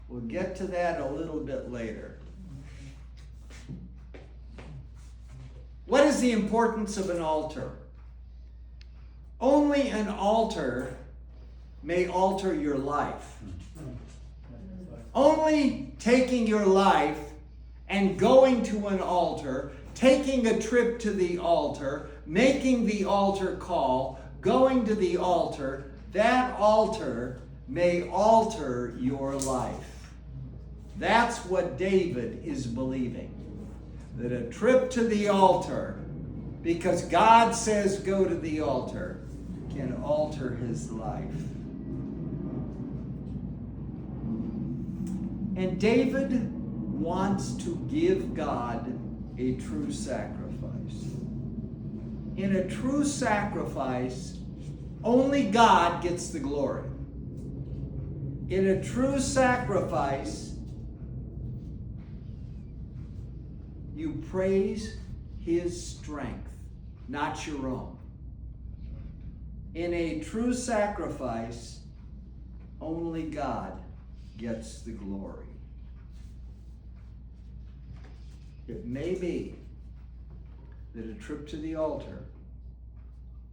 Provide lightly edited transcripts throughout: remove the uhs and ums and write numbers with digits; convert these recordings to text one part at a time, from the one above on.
We'll get to that a little bit later. What is the importance of an altar? Only an altar may alter your life. Only taking your life and going to an altar, taking a trip to the altar, making the altar call, going to the altar, that altar may alter your life. That's what David is believing. That a trip to the altar, because God says go to the altar, can alter his life. And David wants to give God a true sacrifice. In a true sacrifice, only God gets the glory. In a true sacrifice, you praise his strength, not your own. In a true sacrifice, only God gets the glory. It may be that a trip to the altar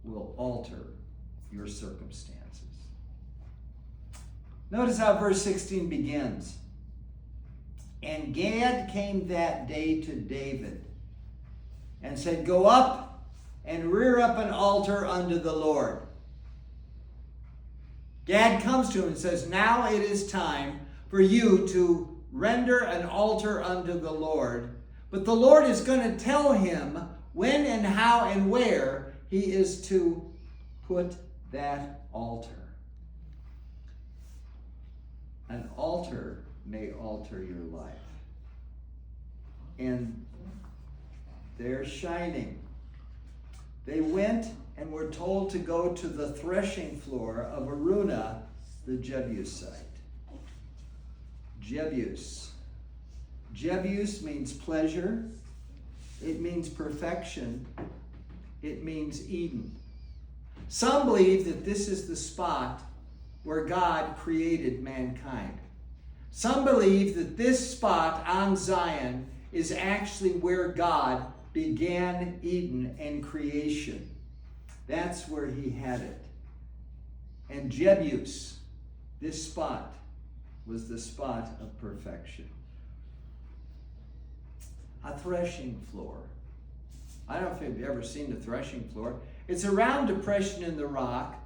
will alter your circumstances. Notice how verse 16 begins. And Gad came that day to David and said, go up and rear up an altar unto the Lord. Gad comes to him and says, now it is time for you to render an altar unto the Lord. But the Lord is going to tell him when and how and where he is to put that altar. An altar may alter your life. And they're shining. They went and were told to go to the threshing floor of Araunah the Jebusite. Jebus. Jebus means pleasure. It means perfection. It means Eden. Some believe that this is the spot where God created mankind. Some believe that this spot on Zion is actually where God began Eden and creation. That's where he had it. And Jebus, this spot, was the spot of perfection. A threshing floor. I don't know if you've ever seen the threshing floor. It's a round depression in the rock,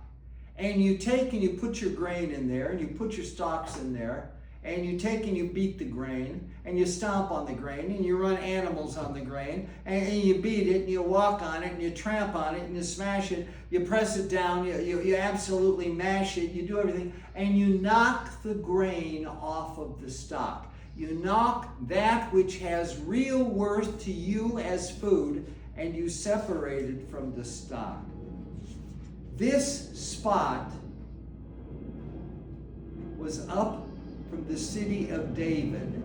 and you take and you put your grain in there, and you put your stalks in there, and you take and you beat the grain, and you stomp on the grain, and you run animals on the grain, and you beat it, and you walk on it, and you tramp on it, and you smash it, you press it down, you absolutely mash it, you do everything, and you knock the grain off of the stalk. You knock that which has real worth to you as food, and you separate it from the stalk. This spot was up from the city of David.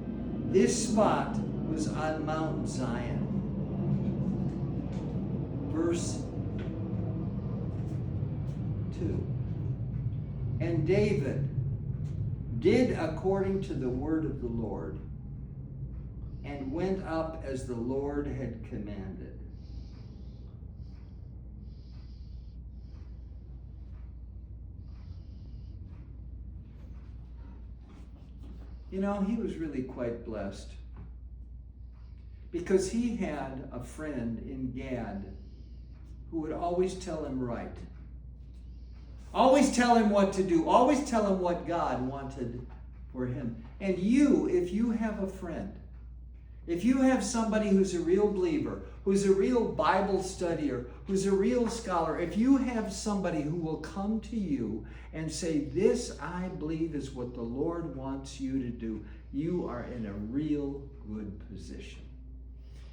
This spot was on Mount Zion. Verse 2. And David did according to the word of the Lord, and went up as the Lord had commanded. You know, he was really quite blessed, because he had a friend in Gad who would always tell him right. Always tell him what to do. Always tell him what God wanted for him. And you, if you have a friend, if you have somebody who's a real believer, who's a real Bible studier, who's a real scholar, if you have somebody who will come to you and say, this, I believe, is what the Lord wants you to do, you are in a real good position.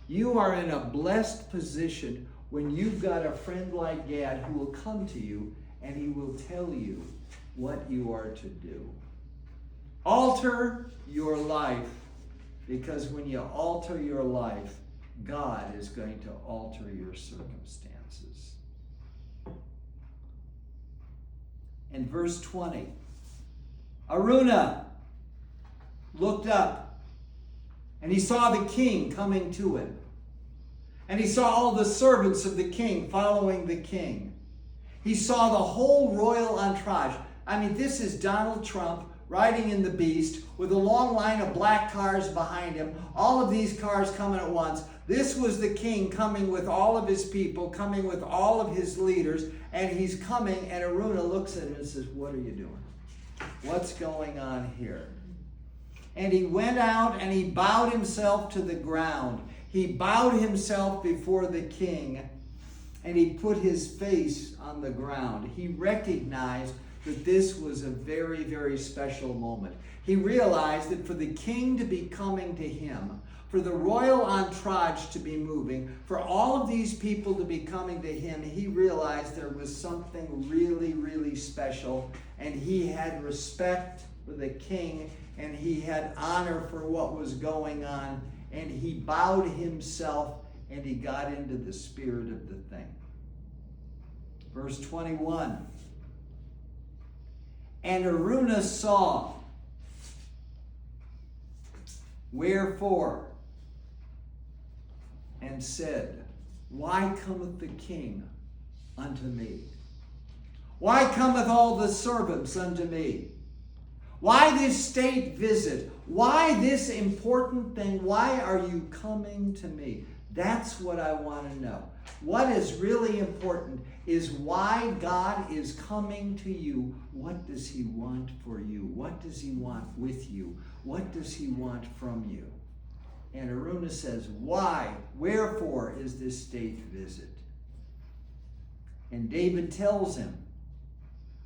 You are in a blessed position when you've got a friend like Gad who will come to you and he will tell you what you are to do. Alter your life, because when you alter your life, God is going to alter your circumstances. In verse 20, Araunah, looked up, and he saw the king coming to him. And he saw all the servants of the king following the king. He saw the whole royal entourage. I mean, this is Donald Trump riding in the Beast with a long line of black cars behind him. All of these cars coming at once. This was the king coming with all of his people, coming with all of his leaders. And he's coming, and Araunah looks at him and says, "What are you doing? What's going on here?" And he went out and he bowed himself to the ground. He bowed himself before the king, and he put his face on the ground. He recognized that this was a very, very special moment. He realized that for the king to be coming to him, for the royal entourage to be moving, for all of these people to be coming to him, he realized there was something really, really special, and he had respect for the king, and he had honor for what was going on, and he bowed himself, and he got into the spirit of the thing. Verse 21. And Araunah saw, wherefore, and said, Why cometh the king unto me? Why cometh all the servants unto me? Why this state visit? Why this important thing? Why are you coming to me? That's what I want to know. What is really important is why God is coming to you. What does he want for you? What does he want with you? What does he want from you? And Araunah says, why, wherefore is this state visit? And David tells him,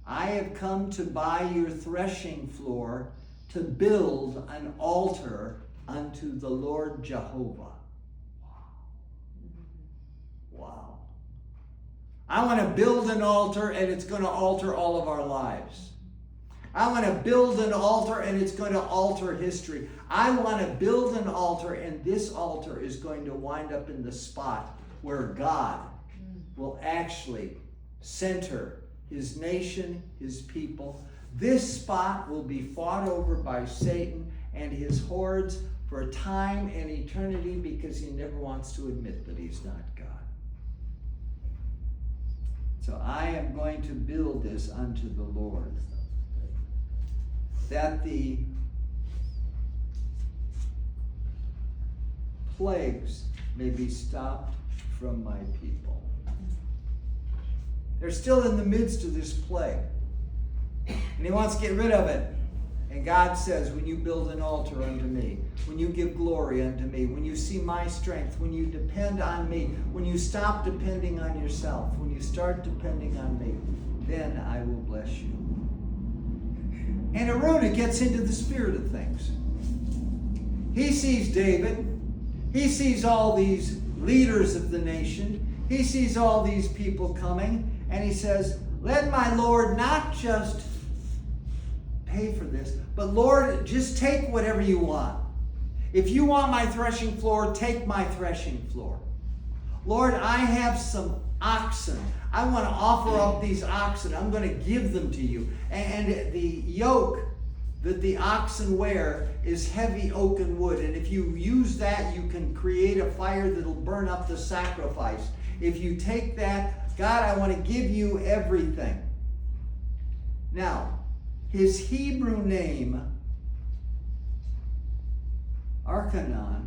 I have come to buy your threshing floor to build an altar unto the Lord Jehovah. Wow. I want to build an altar, and it's going to alter all of our lives. I want to build an altar, and it's going to alter history. I want to build an altar, and this altar is going to wind up in the spot where God will actually center his nation, his people. This spot will be fought over by Satan and his hordes for time and eternity, because he never wants to admit that he's not God. So I am going to build this unto the Lord, that the plagues may be stopped from my people. They're still in the midst of this plague, and he wants to get rid of it. And God says, when you build an altar unto me, when you give glory unto me, when you see my strength, when you depend on me, when you stop depending on yourself, when you start depending on me, then I will bless you. And Araunah gets into the spirit of things. He sees David. He sees all these leaders of the nation. He sees all these people coming. And he says, let my Lord not just pay for this, but Lord, just take whatever you want. If you want my threshing floor, take my threshing floor. Lord, I have some oxen. I want to offer up these oxen. I'm going to give them to you. And the yoke that the oxen wear is heavy oaken wood. And if you use that, you can create a fire that'll burn up the sacrifice. If you take that, God, I want to give you everything. Now, his Hebrew name, Archanan,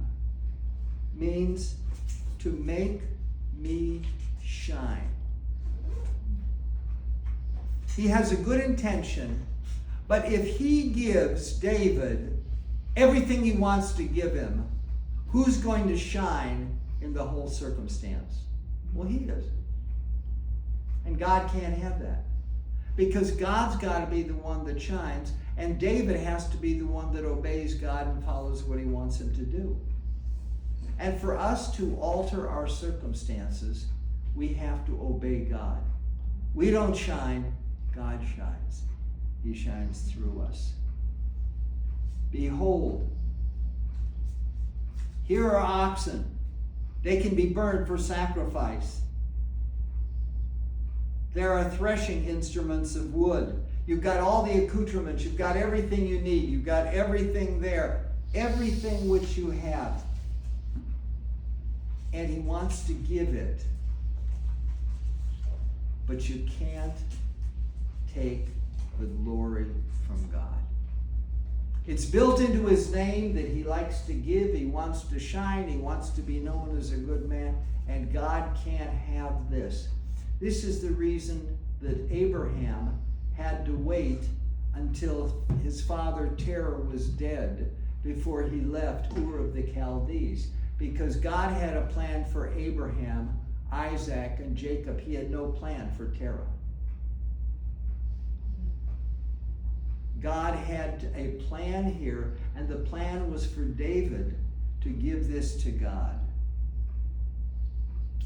means to make me shine. He has a good intention, but if he gives David everything he wants to give him, who's going to shine in the whole circumstance? Well, he is. And God can't have that, because God's got to be the one that shines, and David has to be the one that obeys God and follows what he wants him to do. And for us to alter our circumstances, we have to obey God. We don't shine, God shines. He shines through us. Behold, here are oxen. They can be burned for sacrifice. There are threshing instruments of wood. You've got all the accoutrements. You've got everything you need. You've got everything there. Everything which you have. And he wants to give it. But you can't take the glory from God. It's built into his name that he likes to give. He wants to shine. He wants to be known as a good man. And God can't have this. This is the reason that Abraham had to wait until his father Terah was dead before he left Ur of the Chaldees. Because God had a plan for Abraham, Isaac, and Jacob. He had no plan for Terah. God had a plan here, and the plan was for David to give this to God.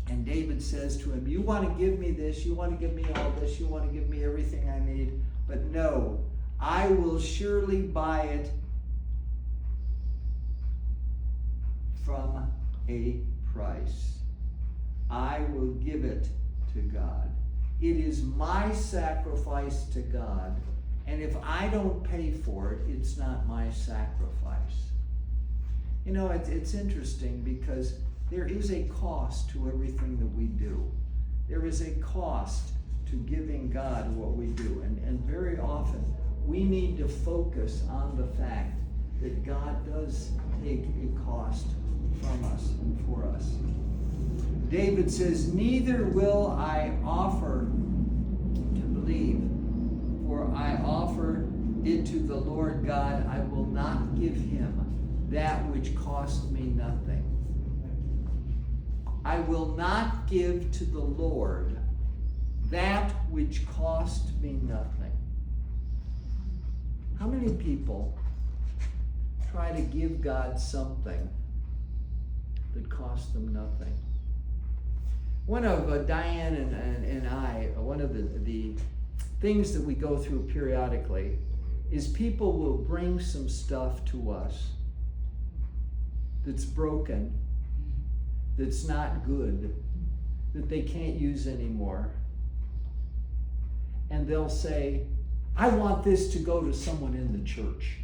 And David says to him, you want to give me this, you want to give me all this, you want to give me everything I need, but no, I will surely buy it from a price. I will give it to God. It is my sacrifice to God. And if I don't pay for it, it's not my sacrifice. You know, it's interesting because there is a cost to everything that we do. There is a cost to giving God what we do. And very often, we need to focus on the fact that God does take a cost from us and for us. David says, neither will I offer to believe, for I offer it to the Lord God. I will not give him that which cost me nothing. I will not give to the Lord that which cost me nothing. How many people try to give God something that cost them nothing? One of Diane and I, one of the things that we go through periodically is people will bring some stuff to us that's broken, that's not good, that they can't use anymore. And they'll say, I want this to go to someone in the church.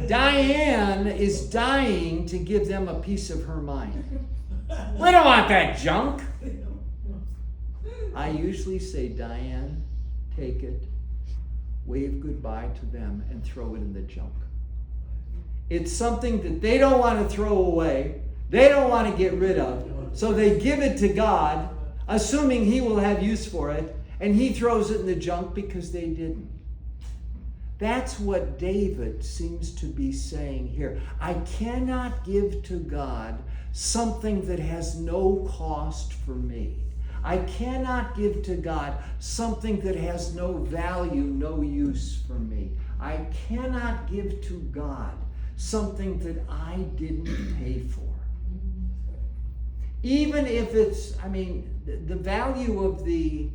Diane is dying to give them a piece of her mind. We don't want that junk. I usually say, Diane, take it, wave goodbye to them, and throw it in the junk. It's something that they don't want to throw away. They don't want to get rid of. So they give it to God, assuming he will have use for it, and he throws it in the junk because they didn't. That's what David seems to be saying here. I cannot give to God something that has no cost for me. I cannot give to God something that has no value, no use for me. I cannot give to God something that I didn't pay for. Even if it's, the value of the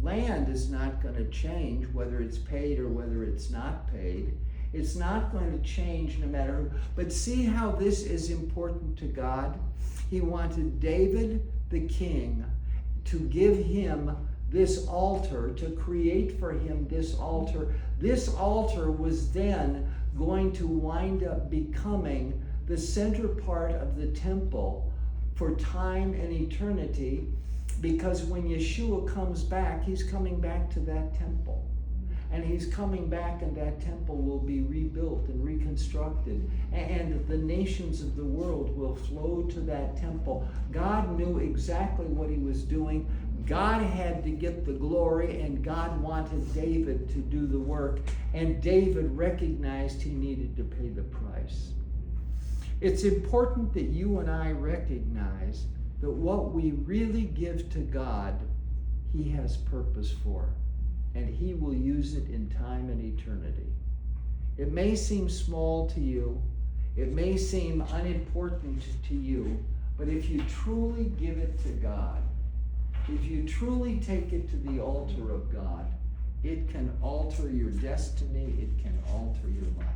land is not going to change, whether it's paid or whether it's not paid. It's not going to change no matter who. But see how this is important to God? He wanted David, the king, to give him this altar, to create for him this altar. This altar was then going to wind up becoming the center part of the temple for time and eternity, because when Yeshua comes back, he's coming back to that temple. And he's coming back, and that temple will be rebuilt and reconstructed. And the nations of the world will flow to that temple. God knew exactly what he was doing. God had to get the glory, and God wanted David to do the work. And David recognized he needed to pay the price. It's important that you and I recognize that what we really give to God, he has purpose for. And he will use it in time and eternity. It may seem small to you. It may seem unimportant to you. But if you truly give it to God, if you truly take it to the altar of God, it can alter your destiny. It can alter your life.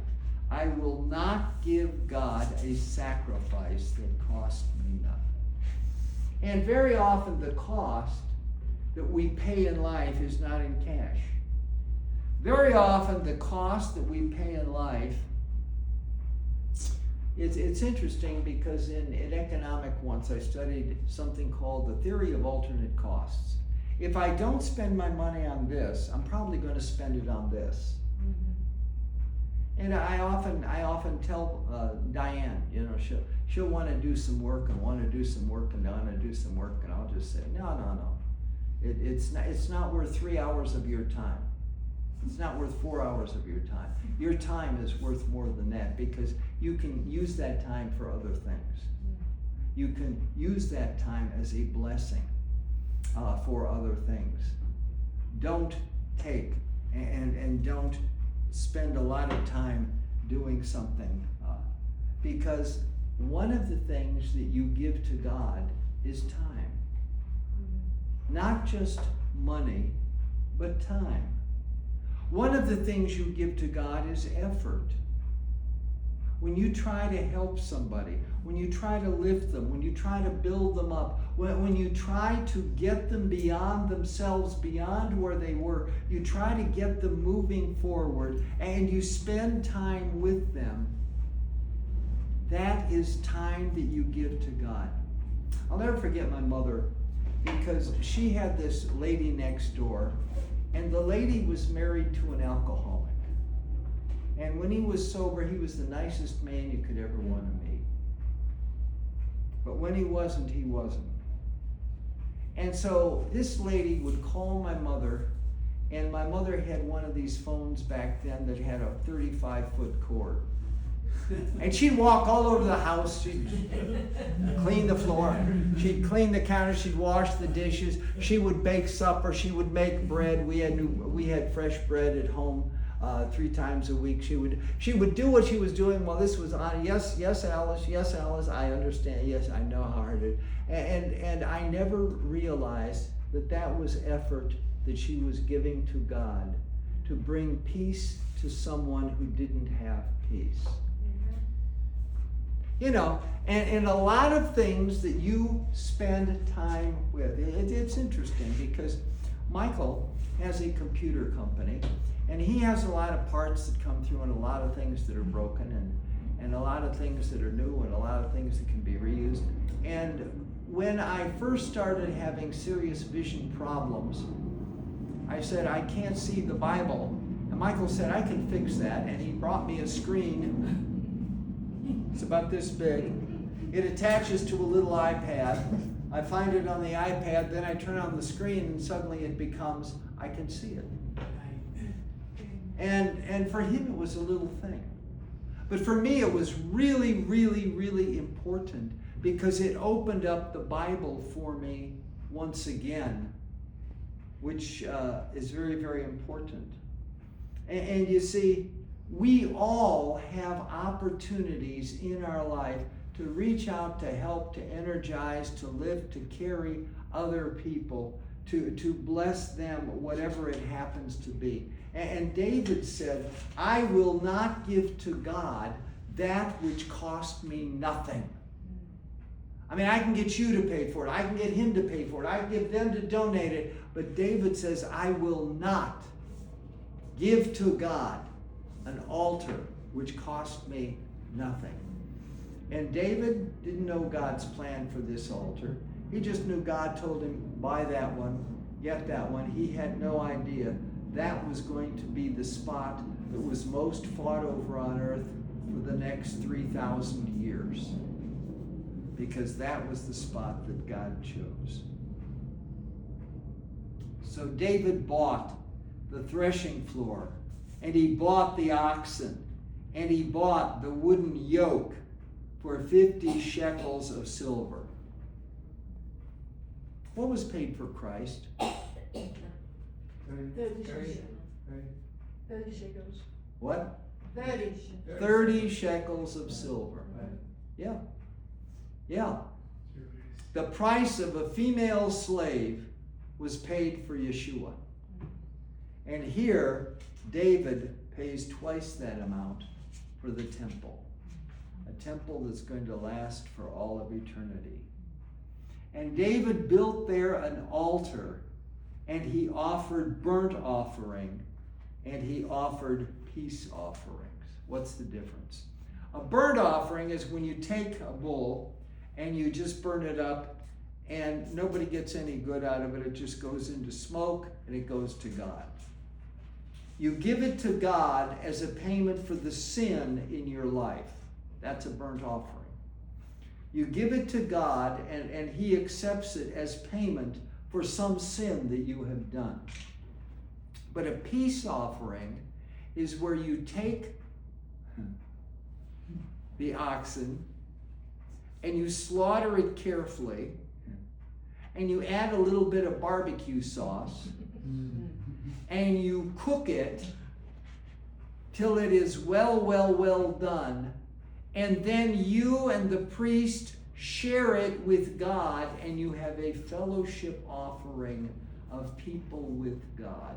I will not give God a sacrifice that costs me nothing. And very often the cost that we pay in life is not in cash. Very often the cost that we pay in life, it's interesting because in economic once I studied something called the theory of alternate costs. If I don't spend my money on this, I'm probably going to spend it on this. And I often tell Diane, she'll want to do some work and want to do some work and want to do some work, and I'll just say, no. It's not worth 3 hours of your time. It's not worth 4 hours of your time. Your time is worth more than that because you can use that time for other things. You can use that time as a blessing for other things. Don't take and don't spend a lot of time doing something because one of the things that you give to God is time. Not just money, but time. One of the things you give to God is effort. When you try to help somebody, when you try to lift them, when you try to build them up, when you try to get them beyond themselves, beyond where they were, you try to get them moving forward, and you spend time with them, that is time that you give to God. I'll never forget my mother because she had this lady next door, and the lady was married to an alcoholic. And when he was sober, he was the nicest man you could ever want to meet. But when he wasn't, he wasn't. And so this lady would call my mother, and my mother had one of these phones back then that had a 35-foot cord. And she'd walk all over the house. She'd clean the floor. She'd clean the counter. She'd wash the dishes. She would bake supper. She would make bread. We had fresh bread at home 3 times a week. She would do what she was doing while this was on. Yes, Alice, I understand. Yes, I know how hard it is. And I never realized that was effort that she was giving to God to bring peace to someone who didn't have peace. And a lot of things that you spend time with. It's interesting because Michael has a computer company, and he has a lot of parts that come through and a lot of things that are broken and a lot of things that are new and a lot of things that can be reused. And when I first started having serious vision problems, I said, I can't see the Bible. And Michael said, I can fix that. And he brought me a screen. It's about this big. It attaches to a little iPad. I find it on the iPad, then I turn on the screen, and suddenly it becomes, I can see it. And for him, it was a little thing. But for me, it was really, really, really important because it opened up the Bible for me once again, which is very, very important. And you see, we all have opportunities in our life to reach out, to help, to energize, to lift, to carry other people, to bless them, whatever it happens to be. And David said, I will not give to God that which cost me nothing. I mean, I can get you to pay for it. I can get him to pay for it. I can get them to donate it. But David says, I will not give to God an altar which cost me nothing. And David didn't know God's plan for this altar. He just knew God told him, buy that one, get that one. He had no idea that was going to be the spot that was most fought over on earth for the next 3,000 years. Because that was the spot that God chose. So David bought the threshing floor, and he bought the oxen, and he bought the wooden yoke for 50 shekels of silver. What was paid for Christ? 30 shekels. What? 30 shekels of silver. Yeah. Yeah. The price of a female slave was paid for Yeshua. And here, David pays twice that amount for the temple. A temple that's going to last for all of eternity. And David built there an altar and he offered burnt offering, and he offered peace offerings. What's the difference? A burnt offering is when you take a bull and you just burn it up and nobody gets any good out of it. It just goes into smoke and it goes to God. You give it to God as a payment for the sin in your life. That's a burnt offering. You give it to God and he accepts it as payment for some sin that you have done. But a peace offering is where you take the oxen and you slaughter it carefully and you add a little bit of barbecue sauce and you cook it till it is well done, and then you and the priest share it with God, and you have a fellowship offering of people with God.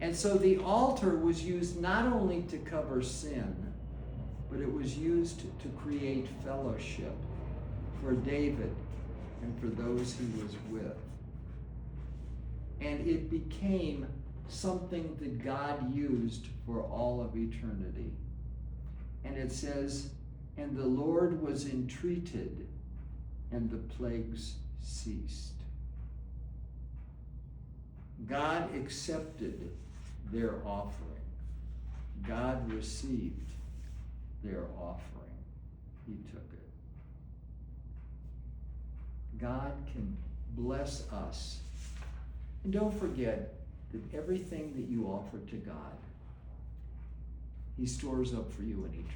And so the altar was used not only to cover sin, but it was used to create fellowship for David and for those he was with. And it became something that God used for all of eternity. And it says, and the Lord was entreated, and the plagues ceased. God accepted their offering. God received their offering. He took it. God can bless us. And don't forget that everything that you offer to God, he stores up for you in eternity.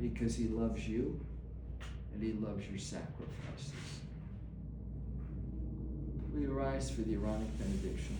Because he loves you and he loves your sacrifices. Will you rise for the Aaronic benediction?